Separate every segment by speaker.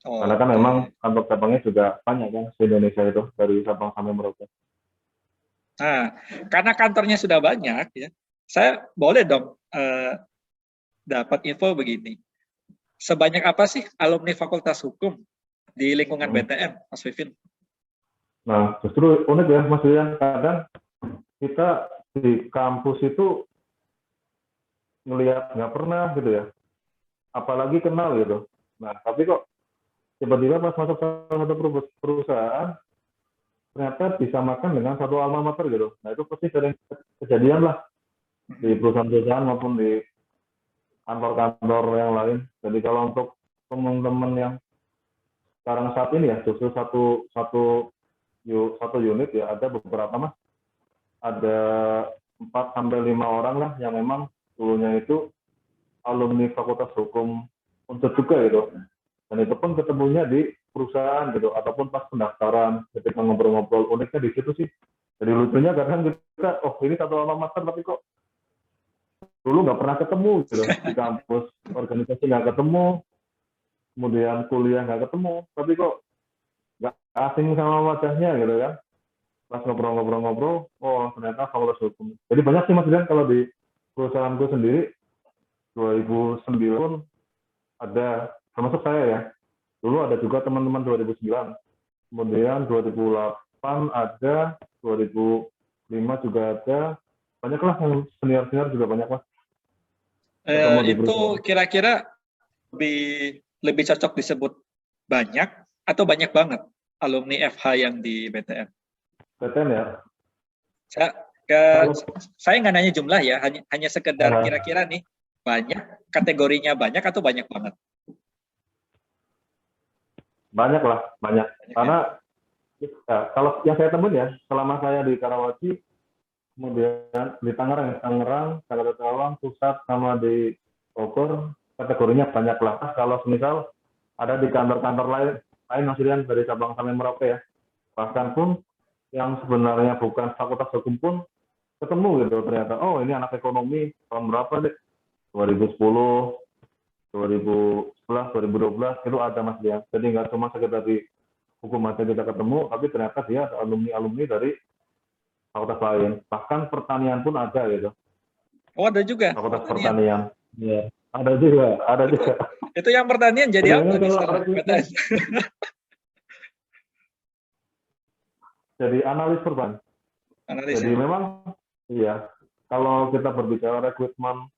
Speaker 1: Karena kan
Speaker 2: Oke.
Speaker 1: memang kantor cabangnya juga banyak kan di Indonesia itu, dari Sabang sampai Merauke.
Speaker 2: Nah, karena kantornya sudah banyak ya, saya boleh dong dapat info begini. Sebanyak apa sih alumni Fakultas Hukum di lingkungan
Speaker 1: Hmm.
Speaker 2: BTN, Mas Vivin?
Speaker 1: Nah, justru unik ya Mas Rian, kadang kita di kampus itu ngelihat nggak pernah gitu ya, apalagi kenal gitu. Nah, tapi kok tiba-tiba pas masuk salah satu perusahaan, ternyata disamakan dengan satu alma mater gitu. Nah, itu pasti sering kejadian lah di perusahaan-perusahaan maupun di kantor-kantor yang lain. Jadi kalau untuk teman-teman yang sekarang saat ini ya, justru satu unit ya, ada beberapa mas, ada 4 sampai 5 orang lah yang memang dulunya itu alumni Fakultas Hukum Unsur juga gitu. Dan itu pun ketemunya di perusahaan gitu, ataupun pas pendaftaran ketika ngobrol-ngobrol. Uniknya di situ sih. Jadi lucunya kadang kita, oh ini satu alma mater tapi kok dulu nggak pernah ketemu gitu di kampus, organisasi nggak ketemu, kemudian kuliah nggak ketemu, tapi kok nggak asing sama wajahnya gitu kan. Pas ngobrol-ngobrol-ngobrol, oh ternyata Fakultas Hukum. Jadi banyak sih mas Dian, kalau di perusahaanku sendiri 2009 pun ada, termasuk saya ya. Dulu ada juga teman-teman 2009, kemudian 2008 ada, 2005 juga ada, banyaklah yang senior-senior juga banyak mas ketemu di
Speaker 2: Itu
Speaker 1: perusahaan.
Speaker 2: kira-kira lebih lebih cocok disebut banyak atau banyak banget alumni FH yang di BTN?
Speaker 1: PTN ya.
Speaker 2: Saya, ke,
Speaker 1: Kalau
Speaker 2: saya nggak nanya jumlah ya, hanya sekedar kira-kira nih banyak, kategorinya banyak atau banyak banget?
Speaker 1: banyak lah, banyak.
Speaker 2: Banyak ya.
Speaker 1: Karena ya, kalau yang saya temuin ya, selama saya di Karawaci, kemudian di Tangerang, Jakarta Cawang, Pusat, sama di Bogor, kategorinya banyak lah. Kalau misal ada di kantor-kantor lain hasilnya dari Sabang sampai Merauke ya. Bahkan pun yang sebenarnya bukan fakultas hukum pun ketemu gitu ternyata. Oh ini anak ekonomi tahun berapa deh? 2010, 2011, 2012 itu ada mas dia. Jadi nggak cuma sekedar di hukum aja kita ketemu, tapi ternyata dia alumni-alumni dari fakultas lain. Bahkan pertanian pun ada gitu.
Speaker 2: Oh ada juga
Speaker 1: Fakultas
Speaker 2: pertanian.
Speaker 1: pertanian. Iya. Ada juga, ada
Speaker 2: Itu
Speaker 1: juga.
Speaker 2: itu yang pertanian
Speaker 1: Jadi
Speaker 2: jadi apa
Speaker 1: memang
Speaker 2: nih
Speaker 1: kalau
Speaker 2: sekarang
Speaker 1: rekrutmen
Speaker 2: BTN?
Speaker 1: jadi analis perban.
Speaker 2: Analis
Speaker 1: Jadi
Speaker 2: ya.
Speaker 1: memang iya, kalau kita berbicara rekrutmen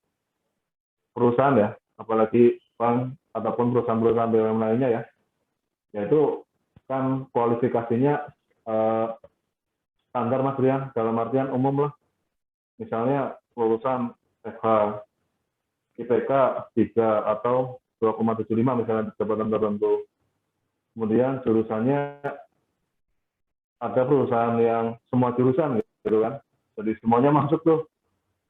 Speaker 1: perusahaan ya, apalagi bank ataupun perusahaan-perusahaan BUMN lainnya ya, yaitu kan kualifikasinya eh, standar mas Rian, dalam artian umum lah. Misalnya lulusan FH, IPK 3 atau 2,75 misalnya di jabatan tertentu. Kemudian jurusannya ada perusahaan yang semua jurusan gitu kan. Jadi semuanya masuk tuh,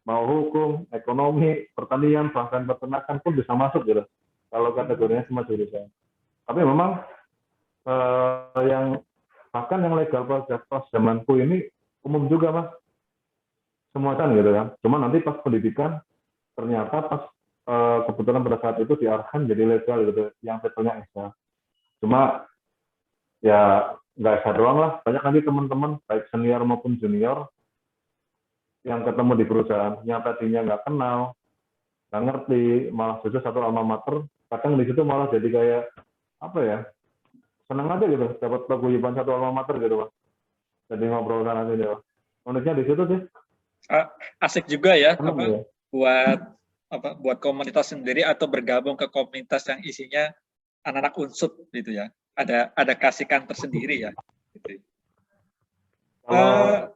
Speaker 1: mau hukum, ekonomi, pertanian, bahkan peternakan pun bisa masuk gitu. Kalau kategorinya semua jurusan. Tapi memang yang bahkan yang legal pas zamanku ini umum juga mas, semua kan gitu kan. Cuma nanti pas pendidikan ternyata pas kebetulan pada saat itu diarahkan jadi legal gitu, yang titelnya S. Cuma ya nggak S doang lah, banyak nanti teman-teman baik senior maupun junior yang ketemu di perusahaan yang tadinya nggak kenal, nggak ngerti, malah justru satu alma mater, kadang di situ malah jadi kayak apa ya, seneng aja gitu dapat paguyuban satu alma mater gitu pak. Jadi ngobrol sana sini pak. Uniknya di situ sih,
Speaker 2: Asik juga ya
Speaker 1: seneng ya.
Speaker 2: buat buat komunitas sendiri atau bergabung ke komunitas yang isinya anak-anak unsur gitu ya. Ada kasihkan tersendiri ya. Gitu.
Speaker 1: Kalau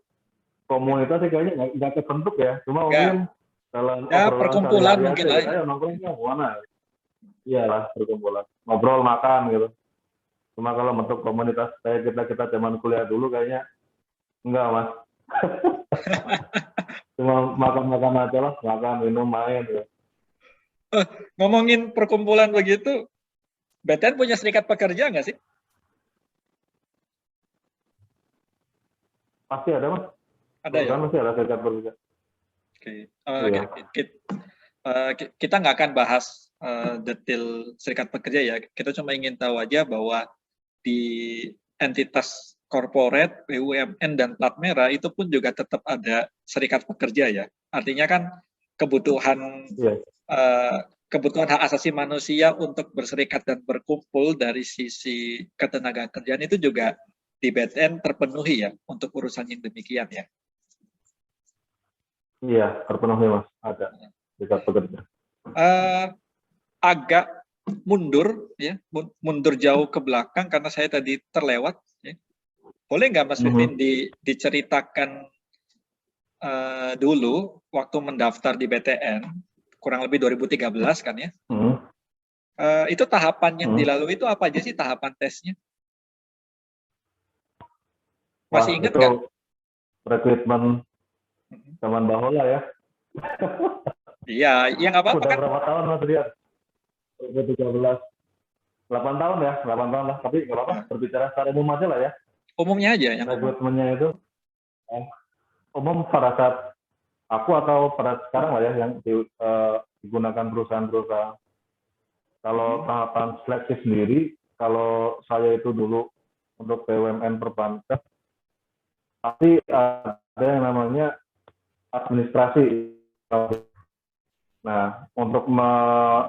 Speaker 1: komunitas sih kayaknya nggak kebentuk ya, cuma
Speaker 2: Enggak,
Speaker 1: mungkin dalam
Speaker 2: ya
Speaker 1: obrolan
Speaker 2: perkumpulan
Speaker 1: sehari-hari
Speaker 2: mungkin
Speaker 1: aja
Speaker 2: lah
Speaker 1: gitu,
Speaker 2: ya.
Speaker 1: ayo nongkrongnya mana, iyalah berkumpulan, ngobrol makan gitu. Cuma kalau bentuk komunitas kayak kita zaman kuliah dulu kayaknya enggak mas. Cuma makan-makan aja lah, makan minum main gitu.
Speaker 2: Ngomongin perkumpulan begitu, BTN punya serikat pekerja nggak sih?
Speaker 1: Pasti ada mas,
Speaker 2: Ada ya.
Speaker 1: perusahaan masih ada serikat pekerja.
Speaker 2: Oke.
Speaker 1: Iya.
Speaker 2: Kita nggak akan bahas detail serikat pekerja ya. Kita cuma ingin tahu aja bahwa di entitas corporate, BUMN dan plat merah itu pun juga tetap ada serikat pekerja ya. Artinya kan kebutuhan
Speaker 1: Iya.
Speaker 2: kebutuhan hak asasi manusia untuk berserikat dan berkumpul dari sisi ketenagakerjaan itu juga di BTN terpenuhi ya untuk urusan yang demikian ya.
Speaker 1: Iya, terpenuhi Mas, ada serikat pekerja.
Speaker 2: Agak mundur ya, mundur jauh ke belakang karena saya tadi terlewat ya. Boleh nggak Mas Vivin diceritakan dulu waktu mendaftar di BTN kurang lebih 2013 kan ya? Itu tahapan yang dilalui itu apa aja sih tahapan tesnya? Masih ingat nggak?
Speaker 1: Rekrutmen zaman bahula ya.
Speaker 2: Iya, yang apa-apa
Speaker 1: Udah
Speaker 2: kan?
Speaker 1: berapa tahun Mas lihat? 2013. 8 tahun ya, 8 tahun lah. Tapi nggak apa-apa, berbicara secara umum aja lah ya.
Speaker 2: Umumnya aja yang
Speaker 1: rekrutmennya itu umum pada saat aku atau pada sekarang lah ya yang digunakan perusahaan-perusahaan. Kalau tahapan seleksi sendiri, kalau saya itu dulu untuk BUMN perbankan, pasti ada yang namanya administrasi. Nah, untuk melakukan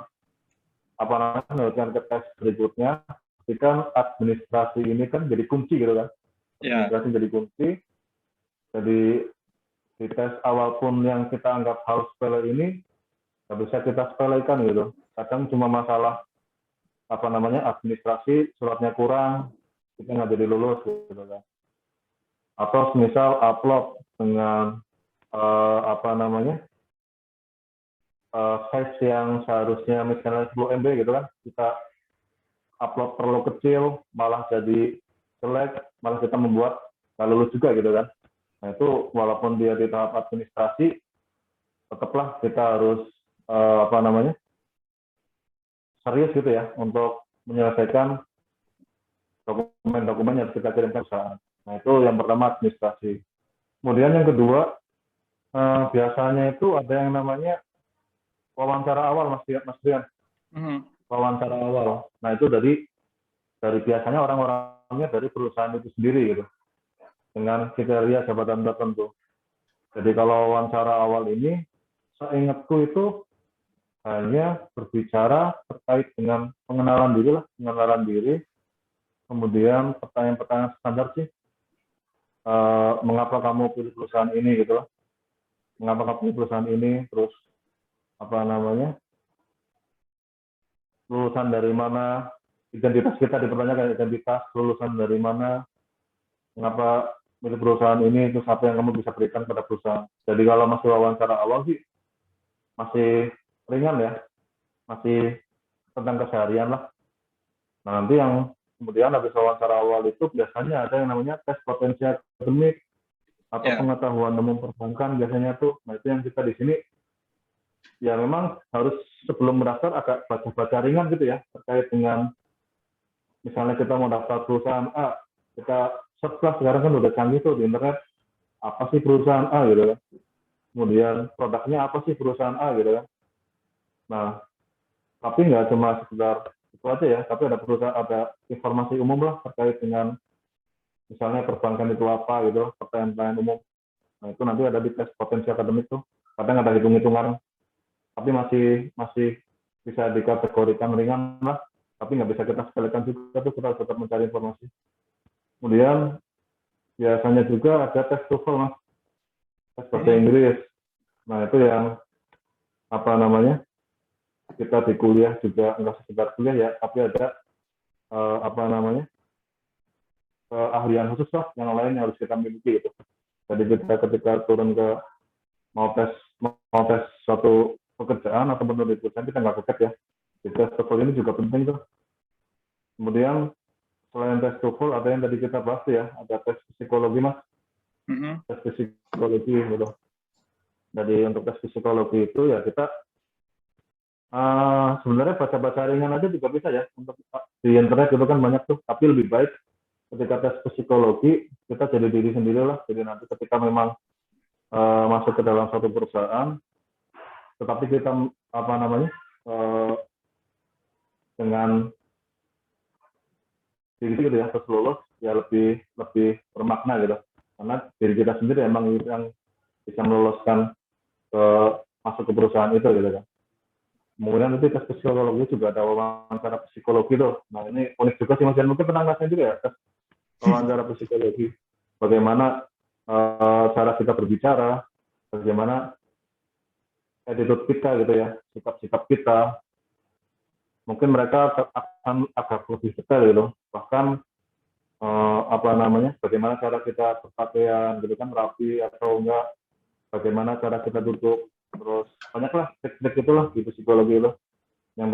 Speaker 1: ke tes berikutnya, kan administrasi ini kan jadi kunci gitu kan. Administrasi jadi kunci. Jadi di tes awal pun yang kita anggap harus sepele ini, nggak bisa kita sepelekan gitu. Kadang cuma masalah administrasi, suratnya kurang, kita nggak jadi lulus gitu kan. Atau misal upload dengan size yang seharusnya misalnya 10 MB gitu kan, kita upload terlalu kecil, malah jadi jelek, malah kita membuat nggak lulus juga gitu kan. Nah itu walaupun dia di tahap administrasi, tetaplah kita harus serius gitu ya untuk menyelesaikan dokumen-dokumen yang kita kirimkan ke perusahaan. Nah itu yang pertama administrasi. Kemudian yang kedua, biasanya itu ada yang namanya wawancara awal, Mas Rian. Wawancara awal. Nah itu dari biasanya orang-orangnya dari perusahaan itu sendiri gitu, dengan kriteria jabatan tertentu. Jadi kalau wawancara awal ini, seingatku itu hanya berbicara terkait dengan pengenalan diri, kemudian pertanyaan-pertanyaan standar sih, mengapa kamu pilih perusahaan ini gitu, mengapa kamu pilih perusahaan ini, terus lulusan dari mana, identitas kita dipertanyakan, identitas, lulusan dari mana, mengapa pilih perusahaan ini, terus apa yang kamu bisa berikan pada perusahaan. Jadi kalau masih wawancara awal sih masih ringan ya, masih tentang keseharian lah. Nah nanti yang kemudian habis wawancara awal itu biasanya ada yang namanya tes potensi akademik atau pengetahuan umum perbankan biasanya tuh. Nah itu yang kita di sini ya memang harus sebelum mendaftar agak baca-baca ringan gitu ya terkait dengan misalnya kita mau daftar perusahaan A, kita search lah, sekarang kan udah canggih tuh di internet, apa sih perusahaan A gitu kan, kemudian produknya apa sih perusahaan A gitu kan. Nah tapi nggak cuma sekedar itu aja ya, tapi ada informasi umum lah terkait dengan misalnya perbankan itu apa gitu, pertanyaan-pertanyaan umum. Nah itu nanti ada di tes potensi akademik tuh, kadang ada hitung-hitungan, tapi masih bisa dikategorikan ringan lah, tapi nggak bisa kita sepelekan juga tuh, kita tetap mencari informasi. Kemudian biasanya juga ada tes TOEFL Mas, tes bahasa Inggris. Nah itu yang kita di kuliah juga nggak sekedar kuliah ya, tapi ada keahlian khusus lah yang lain yang harus kita miliki gitu. Jadi kita ketika turun ke mau tes suatu pekerjaan atau menurut perusahaan, kita nggak kaget ya. Jadi tes TOEFL ini juga penting tuh. Kemudian selain tes TOEFL ada yang tadi kita bahas ya, ada tes psikologi Mas. Tes psikologi gitu. Jadi untuk tes psikologi itu ya kita sebenarnya baca-baca ringan aja juga bisa ya, untuk di internet itu kan banyak tuh, tapi lebih baik ketika tes psikologi kita jadi diri sendiri lah. Jadi nanti ketika memang masuk ke dalam satu perusahaan, tetapi kita dengan diri gitu ya, terus lulus ya lebih bermakna gitu, karena diri kita sendiri emang yang bisa meloloskan ke masuk ke perusahaan itu gitu kan. Kemudian nanti tes psikologi juga ada wawancara psikologi tuh. Nah ini unik juga sih Mas, dan mungkin pernah ngerasain juga ya tes wawancara psikologi. Bagaimana cara kita berbicara, bagaimana attitude kita gitu ya, sikap-sikap kita. Mungkin mereka akan agak lebih detail gitu. Bahkan bagaimana cara kita berpakaian gitu kan, rapi atau enggak, bagaimana cara kita duduk, terus banyaklah trik-trik itulah di psikologi itu yang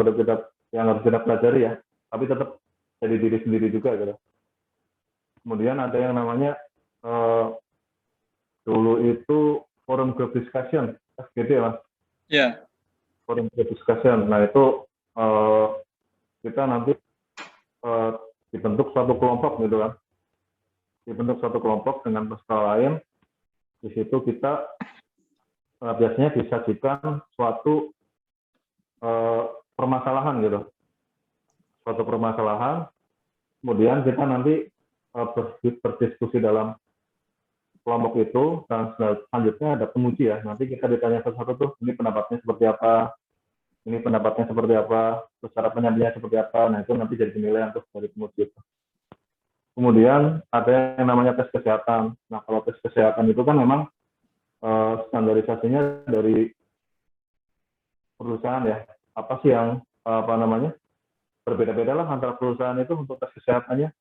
Speaker 1: harus kita pelajari ya, tapi tetap jadi diri sendiri juga gitu. Kemudian ada yang namanya dulu itu forum group discussion, gitu ya Mas?
Speaker 2: Ya.
Speaker 1: Forum group discussion. Nah itu kita nanti dibentuk satu kelompok gitu kan, dibentuk satu kelompok dengan peserta lain. Di situ kita biasanya disajikan suatu permasalahan gitu, suatu permasalahan. Kemudian kita nanti berdiskusi dalam kelompok itu, dan selanjutnya ada penguji ya. Nanti kita ditanya satu-satu tuh, ini pendapatnya seperti apa, ini pendapatnya seperti apa, terus cara penyampaiannya seperti apa. Nah itu nanti jadi penilaian tuh dari penguji itu. Kemudian ada yang namanya tes kesehatan. Nah kalau tes kesehatan itu kan memang standarisasinya dari perusahaan ya. Apa sih yang berbeda-beda lah antara perusahaan itu untuk tes kesehatannya.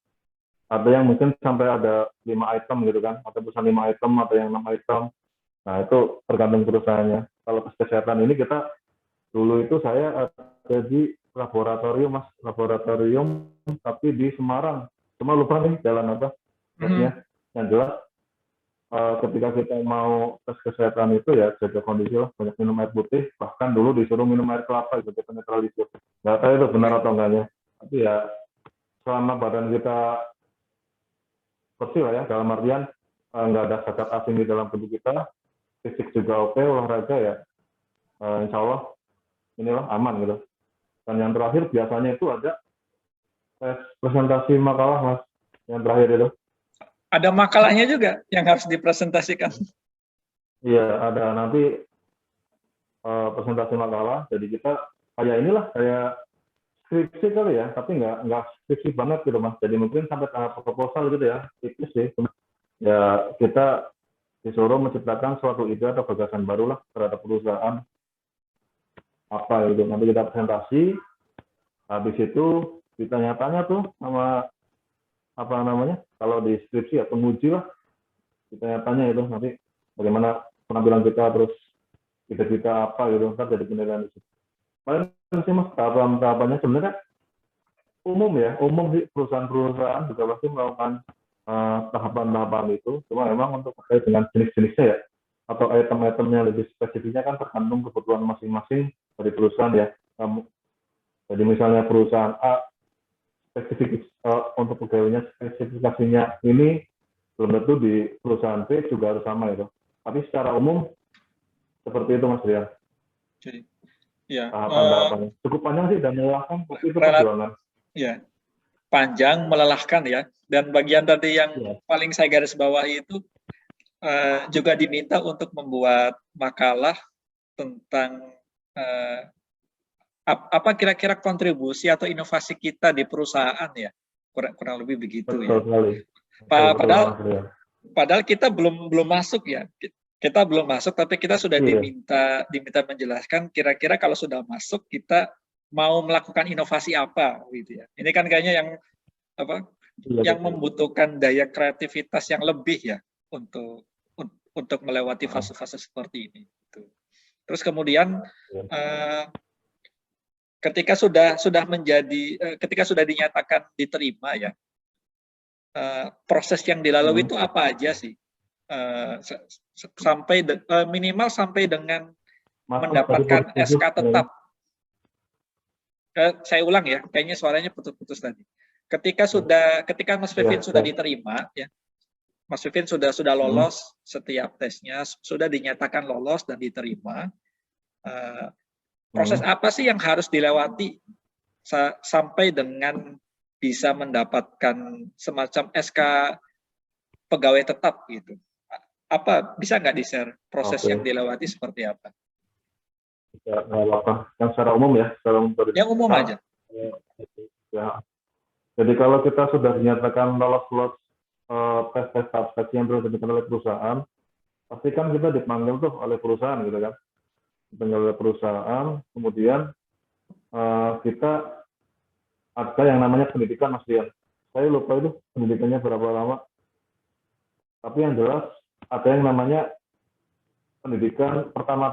Speaker 1: Ada yang mungkin sampai ada 5 item gitu kan, ada perusahaan 5 item, ada yang 6 item. Nah itu tergantung perusahaannya. Kalau tes kesehatan ini kita dulu itu saya ada di laboratorium Mas, laboratorium tapi di Semarang. Cuma lupa nih jalan apa tesnya. Yang jelas ketika kita mau tes kesehatan itu ya jaga kondisi lah, banyak minum air putih, bahkan dulu disuruh minum air kelapa gitu, kita netralisir. Nggak tahu itu benar atau enggaknya, tapi ya selama badan kita bersih lah ya, dalam artian nggak ada zat asing di dalam tubuh kita, fisik juga oke, olahraga ya insya Allah inilah aman gitu. Dan yang terakhir biasanya itu ada tes presentasi makalah Mas, yang terakhir itu.
Speaker 2: Ada makalahnya juga yang harus dipresentasikan.
Speaker 1: Iya, ada nanti presentasi makalah. Jadi kita kayak skripsi kali ya, tapi nggak skripsi banget gitu Mas. Jadi mungkin sampai tahap proposal gitu ya, tipis sih. Ya kita disuruh menciptakan suatu ide atau gagasan baru lah terhadap perusahaan apa itu. Nanti kita presentasi, habis itu ditanya-tanya tuh sama kalau di skripsi ya penguji lah, ditanya-tanya itu nanti bagaimana penampilan kita, terus kita apa gitu, kan jadi penilaian itu. Paling sih Mas, tahapan-tahapannya sebenarnya umum sih, perusahaan-perusahaan juga pasti melakukan tahapan-tahapan itu, cuma memang untuk terkait dengan jenis-jenisnya ya, atau item-itemnya lebih spesifiknya kan tergantung kebutuhan masing-masing dari perusahaan ya. Jadi misalnya perusahaan A spesifik untuk pegawainya spesifikasinya ini, belum tentu di perusahaan B juga harus sama itu. Tapi secara umum seperti itu Mas Rian.
Speaker 2: Ya,
Speaker 1: tahapan-tahapannya cukup panjang sih dan melelahkan, tapi itu perjuangan.
Speaker 2: Ya, panjang, melelahkan ya. Dan bagian tadi yang paling saya garis bawahi itu juga diminta untuk membuat makalah tentang apa kira-kira kontribusi atau inovasi kita di perusahaan ya, kurang lebih begitu. Betul ya. Sekali. Padahal kita belum masuk ya, kita belum masuk, tapi kita sudah diminta menjelaskan kira-kira kalau sudah masuk kita mau melakukan inovasi apa gitu ya. Ini kan kayaknya yang membutuhkan daya kreativitas yang lebih ya untuk melewati fase-fase seperti ini. Terus kemudian ketika sudah dinyatakan diterima ya, proses yang dilalui itu apa aja sih? Minimal sampai dengan mendapatkan SK tetap. Saya ulang ya, kayaknya suaranya putus-putus tadi. Ketika Mas Vivin sudah diterima ya, Mas Vivin sudah lolos setiap tesnya, sudah dinyatakan lolos dan diterima. Proses apa sih yang harus dilewati sampai dengan bisa mendapatkan semacam SK pegawai tetap gitu. Apa bisa nggak di-share proses yang dilewati seperti apa?
Speaker 1: Ya, nggak apa-apa. Yang secara umum ya, secara umum.
Speaker 2: Yang umum aja.
Speaker 1: Ya. Jadi kalau kita sudah dinyatakan lolos tes seleksi yang dilakukan oleh perusahaan, pasti kan kita dipanggil tuh oleh perusahaan gitu kan, dipanggil oleh perusahaan, kemudian kita ada yang namanya pendidikan, Mas Dian. Saya lupa itu pendidikannya berapa lama, tapi yang jelas ada yang namanya pendidikan pertama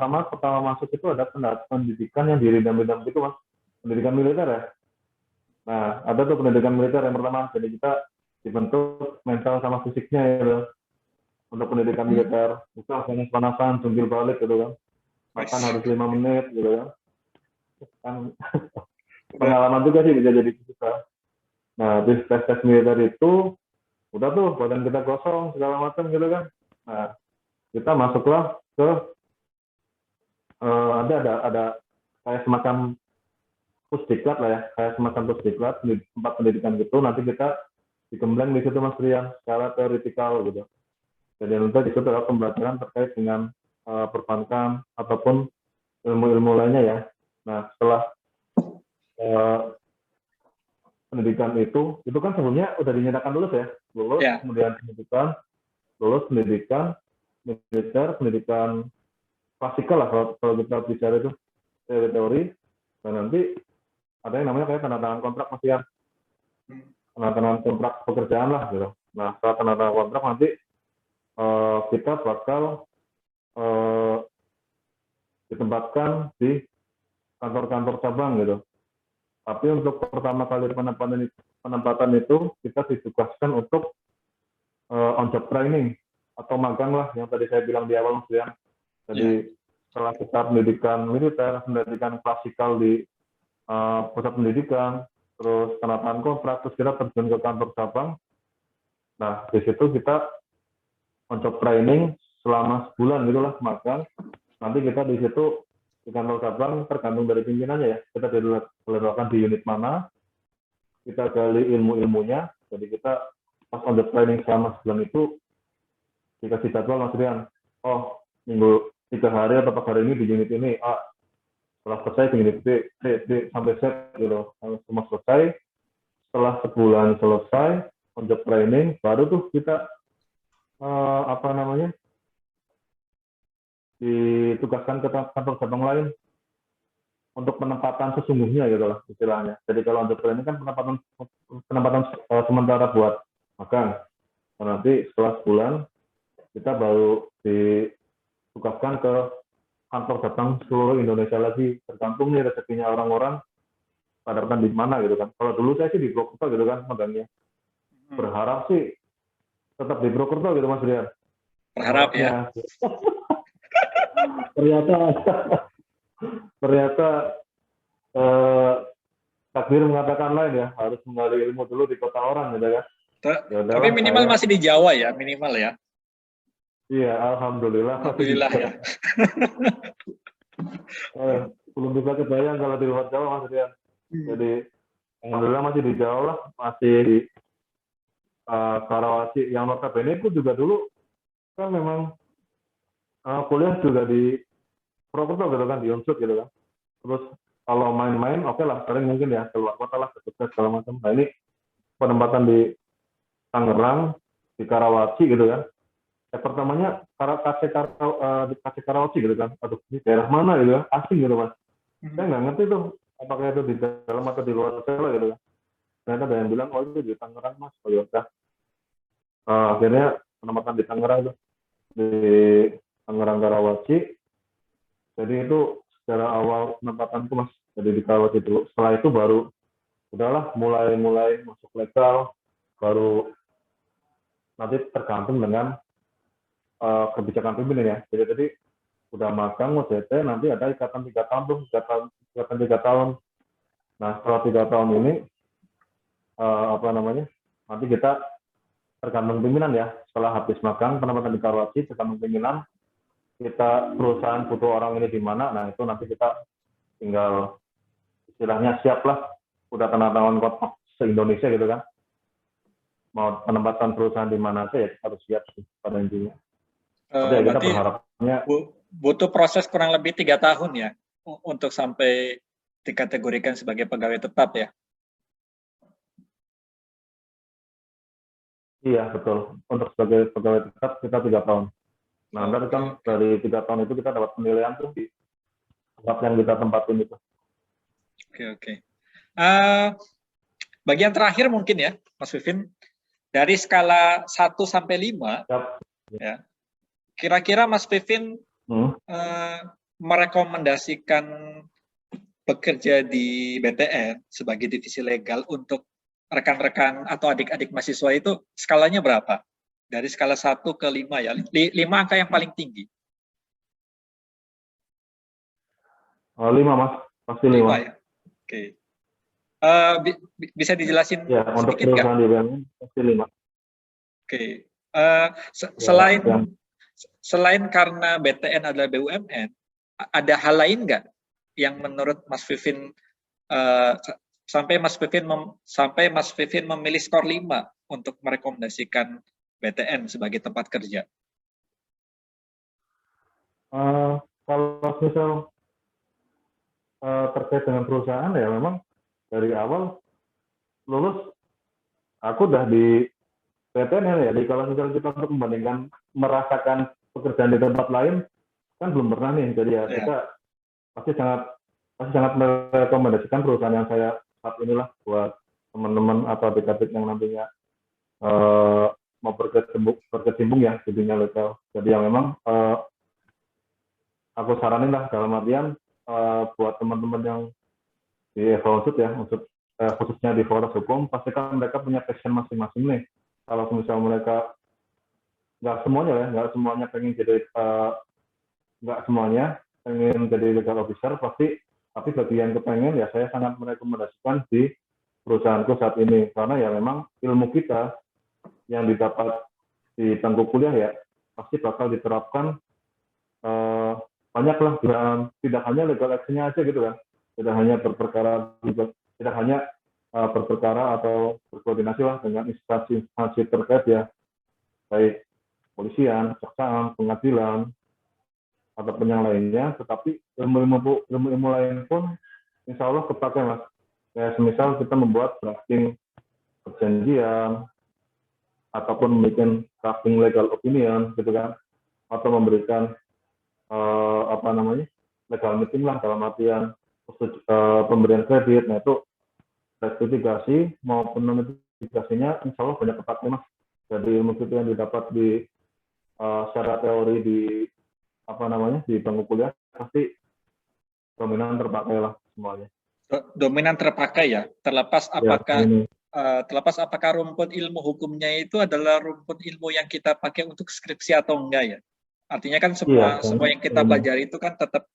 Speaker 1: masuk itu ada pendidikan yang dirindam-rindam gitu, Mas, pendidikan militer ya. Nah, ada tuh pendidikan militer yang pertama, jadi kita dibentuk mental sama fisiknya ya, untuk pendidikan militer. Itu panas-panasan, jungkir balik gitu kan. Makan harus 5 menit gitu kan. Kan pengalaman juga sih bisa jadi susah. Nah, di tes militer itu udah tuh badan kita kosong segala macam gitu kan. Nah, kita masuklah ke ada kayak semacam pusdiklat lah ya, kayak semacam pusdiklat di tempat pendidikan gitu. Nanti kita digembleng di situ, Mas Rian, secara teoritikal gitu. Jadi untuk itu adalah pembelajaran terkait dengan perbankan ataupun ilmu-ilmu lainnya ya. Nah, setelah pendidikan itu kan sebelumnya udah dinyatakan lulus ya, lulus, yeah. Kemudian pendidikan, lulus pendidikan, militer, pendidikan klasikal lah kalau kita bicara itu teori, dan nanti ada yang namanya kayak tanda tangan kontrak, Mas Ian, tanda tangan kontrak pekerjaan lah gitu. Nah, setelah tanda tangan kontrak nanti kita bakal ditempatkan di kantor-kantor cabang gitu. Tapi untuk pertama kali penempatan itu kita ditugaskan untuk on job training atau magang lah yang tadi saya bilang di awal, Mas Rian. Jadi setelah kita pendidikan militer, pendidikan klasikal di pusat pendidikan, terus tanda tangan kontrak, terus kita terjun ke kantor cabang. Nah, di situ kita on job training selama sebulan gitulah magang. Nanti kita di situ di kantor cabang tergantung dari pimpinannya ya. Kita diletakkan di unit mana, kita gali ilmu-ilmunya. Jadi kita pas on job training selama sebulan itu dikasih jadwal, Mas Rian. Oh, minggu 3 hari atau 4 hari ini di unit ini. Setelah selesai di unit B sampai Z gitu. Semua selesai. Setelah sebulan selesai on job training, baru tuh kita ditugaskan ke kantor cabang lain untuk penempatan sesungguhnya gitu lah istilahnya. Jadi kalau on job training kan penempatan sementara buat magang. Nanti setelah sebulan kita baru ditugaskan ke kantor cabang seluruh Indonesia lagi, tergantung nih rezekinya orang-orang pada di mana gitu kan. Kalau dulu saya sih di Purwokerto gitu kan magangnya. Berharap sih tetap di Purwokerto gitu, Mas Rian.
Speaker 2: Berharap ya.
Speaker 1: ternyata takdir mengatakan lain ya, harus menggali ilmu dulu di kota orang gitu kan.
Speaker 2: Tapi minimal masih di Jawa ya, minimal ya.
Speaker 1: Iya, alhamdulillah.
Speaker 2: Alhamdulillah ya.
Speaker 1: Belum bisa kebayang kalau di luar Jawa, Mas Rian. Jadi alhamdulillah masih di Jawa lah, masih di Karawaci. Yang notabene itu juga dulu kan memang kuliah juga di Purwokerto gitu kan, di Unsud gitu kan. Terus kalau main-main, oke lah, sering mungkin ya keluar kota lah, ke Jogja segala macam. Nah ini penempatan di Tangerang, di Karawaci gitu kan. Pertamanya di Karawaci gitu kan. Aduh, ini daerah mana gitu kan, asing gitu Mas. Saya nggak ngerti tuh, apakah itu di dalam atau di luar Jawa gitu kan. Ternyata ada yang bilang, oh itu di Tangerang Mas. Oh ya udah. Akhirnya penempatan di Tangerang tuh, di Tangerang Karawaci. Jadi itu secara awal penempatan itu Mas, jadi di Karawaci dulu. Setelah itu baru udahlah mulai masuk legal, baru nanti tergantung dengan kebijakan pimpinan ya. Jadi udah magang OJT, nanti ada ikatan 3 tahun tuh, ikatan 3 tahun. Nah setelah 3 tahun ini nanti kita tergantung pimpinan ya. Setelah habis magang penempatan di Karawaci, tergantung pimpinan, kita perusahaan butuh orang ini di mana, nah itu nanti kita tinggal istilahnya siap lah udah kena tangan kotak se-Indonesia gitu kan. Mau penempatan perusahaan di mana aja ya kita harus siap sih pada intinya. Tapi ya kita
Speaker 2: Berarti
Speaker 1: berharapnya
Speaker 2: butuh proses kurang lebih 3 tahun ya untuk sampai dikategorikan sebagai pegawai tetap ya.
Speaker 1: iya betul. Untuk sebagai pegawai tetap kita 3 tahun. Nah, nanti kan dari 3 tahun itu kita dapat penilaian tuh di tempat yang kita tempatin itu.
Speaker 2: Oke. Bagian terakhir mungkin ya, Mas Vivin, dari skala 1 sampai 5, ya, kira-kira Mas Vivin merekomendasikan bekerja di BTN sebagai divisi legal untuk rekan-rekan atau adik-adik mahasiswa itu skalanya berapa? Dari skala 1 ke 5 ya, 5 angka yang paling tinggi.
Speaker 1: 5 Mas, pasti 5.
Speaker 2: 5 ya, oke. Bisa dijelasin
Speaker 1: ya, untuk
Speaker 2: sedikit nggak?
Speaker 1: perusahaan di BUMN pasti 5.
Speaker 2: Oke.
Speaker 1: Ya.
Speaker 2: Selain karena BTN adalah BUMN, ada hal lain nggak yang menurut Mas Vivin sampai Mas Vivin memilih skor 5 untuk merekomendasikan BTN sebagai tempat kerja?
Speaker 1: Kalau misal terkait dengan perusahaan ya memang dari awal lulus aku udah di BTN ya. Jadi kalau misal kita untuk membandingkan merasakan pekerjaan di tempat lain kan belum pernah nih. Jadi ya kita pasti sangat merekomendasikan perusahaan yang saya saat inilah buat teman-teman atau adik-adik yang nantinya mau berkecimpung ya di dunia legal. Jadi yang memang aku saranin lah dalam artian buat teman-teman yang di Evolusi ya, khususnya di Fakultas Hukum, pastikan mereka punya passion masing-masing nih. Kalau misalnya mereka nggak semuanya pengen jadi nggak semuanya pengen jadi legal officer tapi bagi yang kepengen ya saya sangat merekomendasikan di perusahaanku saat ini karena ya memang ilmu kita yang didapat di bangku kuliah ya pasti bakal diterapkan banyak lah tidak hanya legal action-nya aja gitu kan, tidak hanya berperkara atau berkoordinasi lah dengan instansi terkait ya, baik polisian, kejaksaan, pengadilan ataupun yang lainnya, tetapi ilmu lain pun insya Allah kepakai Mas. Ya semisal kita membuat drafting perjanjian ataupun membuat drafting legal opinion gitu kan, atau memberikan legal meeting lah dalam artian pemberian kredit. Nah itu sertifikasi maupun non sertifikasinya insya Allah banyak kepakai Mas. Jadi ilmu itu yang didapat di secara teori di di bangku kuliah pasti dominan terpakai lah semuanya.
Speaker 2: Dominan terpakai ya, terlepas apakah rumput ilmu hukumnya itu adalah rumput ilmu yang kita pakai untuk skripsi atau enggak ya. Artinya kan semua yang kita pelajari itu kan tetap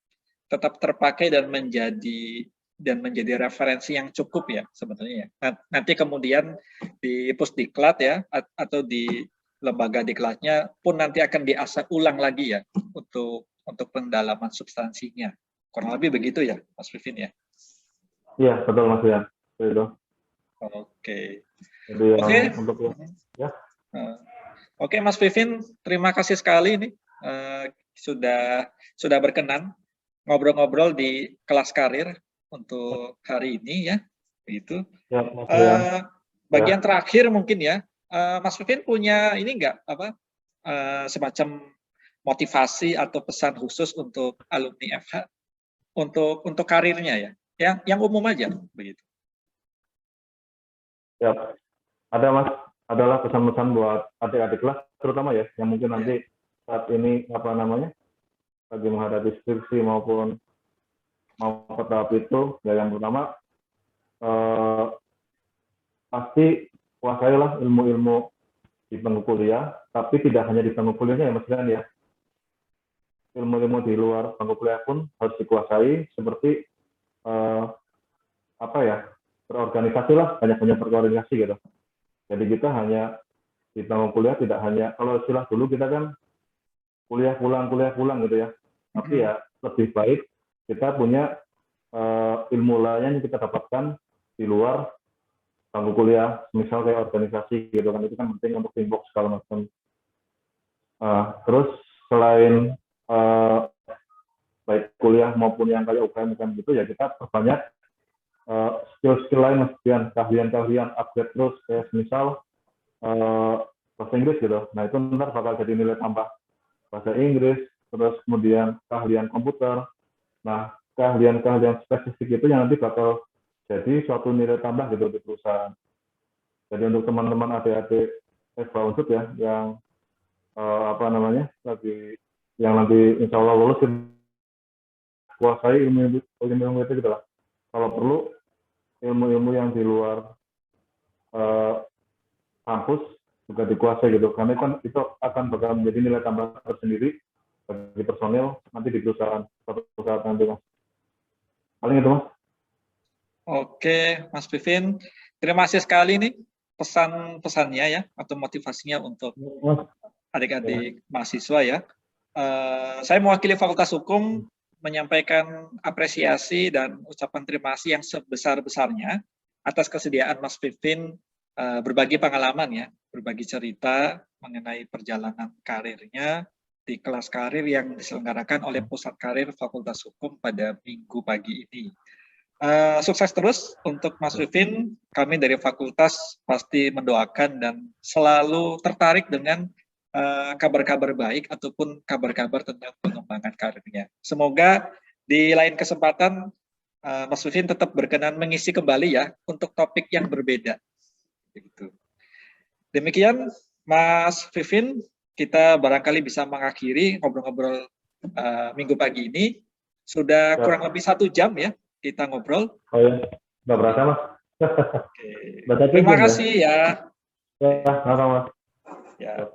Speaker 2: terpakai dan menjadi referensi yang cukup ya sebetulnya. Nanti kemudian di pusdiklat ya atau di lembaga diklatnya pun nanti akan diasah ulang lagi ya untuk pendalaman substansinya. Kurang lebih begitu ya, Mas Vivin ya.
Speaker 1: Iya, betul Mas Rian.
Speaker 2: Oke.
Speaker 1: Untuk ya.
Speaker 2: Oke, Mas Vivin, terima kasih sekali nih sudah berkenan ngobrol-ngobrol di kelas karir untuk hari ini ya. Begitu.
Speaker 1: Ya, Mas Rian.
Speaker 2: Bagian terakhir mungkin ya, Mas Vivin punya ini enggak semacam motivasi atau pesan khusus untuk alumni FH untuk karirnya ya, yang umum aja begitu.
Speaker 1: Ya, ada Mas, adalah pesan-pesan buat adik-adik kelas terutama ya, yang mungkin nanti saat ini lagi menghadapi skripsi maupun mau ke tahap itu. Ya yang pertama pasti kuasailah ilmu-ilmu di bangku kuliah, tapi tidak hanya di bangku kuliahnya ya Mas Rian ya. Ilmu-ilmu di luar bangku kuliah pun harus dikuasai, seperti berorganisasi lah, banyak-banyak berkoordinasi gitu. Jadi kita hanya di bangku kuliah tidak hanya, kalau istilah dulu kita kan kuliah pulang gitu ya. Tapi ya lebih baik kita punya ilmu lain yang kita dapatkan di luar bangku kuliah, misal kayak organisasi gitu kan, itu kan penting untuk teamwork segala macam. Terus selain baik kuliah maupun yang kayak UKM gitu ya, kita perbanyak skill-skill lain, Mas Dian, keahlian-keahlian, upgrade terus, kayak misal bahasa Inggris gitu. Nah itu ntar bakal jadi nilai tambah bahasa Inggris, terus kemudian keahlian komputer. Nah keahlian-keahlian spesifik itu yang nanti bakal jadi suatu nilai tambah gitu di perusahaan. Jadi untuk teman-teman adik-adik FH Unsur ya, yang lagi yang nanti insya Allah lulus, kuasai ilmu-ilmu itu gitu lah. Kalau perlu ilmu-ilmu yang di luar kampus juga dikuasai gitu, karena kan itu akan bakal menjadi nilai tambah tersendiri bagi personil nanti di perusahaan suatu saat nanti, Mas. Paling itu, Mas.
Speaker 2: Oke, Mas Pipin, terima kasih sekali nih pesan-pesannya ya, atau motivasinya untuk adik-adik mahasiswa ya. Saya mewakili Fakultas Hukum menyampaikan apresiasi dan ucapan terima kasih yang sebesar-besarnya atas kesediaan Mas Pipin berbagi pengalaman ya, berbagi cerita mengenai perjalanan karirnya di kelas karir yang diselenggarakan oleh Pusat Karir Fakultas Hukum pada Minggu pagi ini. Sukses terus untuk Mas Pipin. Kami dari fakultas pasti mendoakan dan selalu tertarik dengan kabar-kabar baik ataupun kabar-kabar tentang pengembangan karirnya. Semoga di lain kesempatan Mas Pipin tetap berkenan mengisi kembali ya untuk topik yang berbeda. Demikian Mas Pipin, kita barangkali bisa mengakhiri ngobrol-ngobrol minggu pagi ini. Sudah kurang lebih 1 jam ya kita ngobrol.
Speaker 1: Oh ya, nggak berasa, Mas.
Speaker 2: Oke. Terima kasih ya.
Speaker 1: Ya, sama-sama.
Speaker 2: Ya.